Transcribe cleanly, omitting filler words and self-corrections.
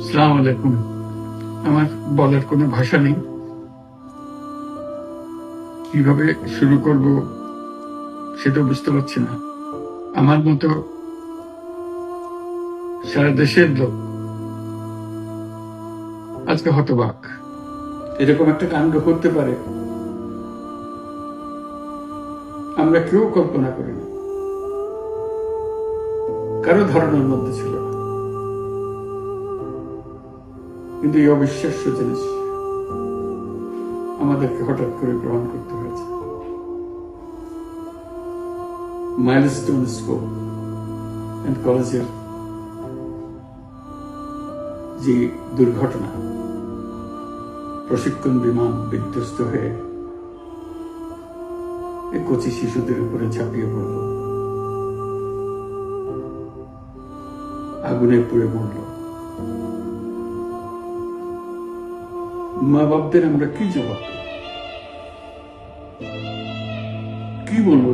আসসালামু আলাইকুম। আমার বলার কোনো ভাষা নেই। কিভাবে শুরু করব সেটাও বুঝতে পারছি না। আমার মতো সারা দেশের লোক আজকে হতবাক। এরকম একটা কাণ্ড করতে পারে আমরা কেউ কল্পনা করিনি, কারো ধারণার মধ্যে ছিল না। কিন্তু এই অবিশ্বাস্য জিনিস আমাদেরকে হঠাৎ করে গ্রহণ করতে হয়েছে। মাইলস্টোন স্কুল অ্যান্ড কলেজের যে দুর্ঘটনা, প্রশিক্ষণ বিমান বিধ্বস্ত হয়ে কচি শিশুদের উপরে ঝাঁপিয়ে পড়ল, আগুনে পুড়ে মরল। মা বাপদের আমরা কি জবাব দেব, কি বলবো?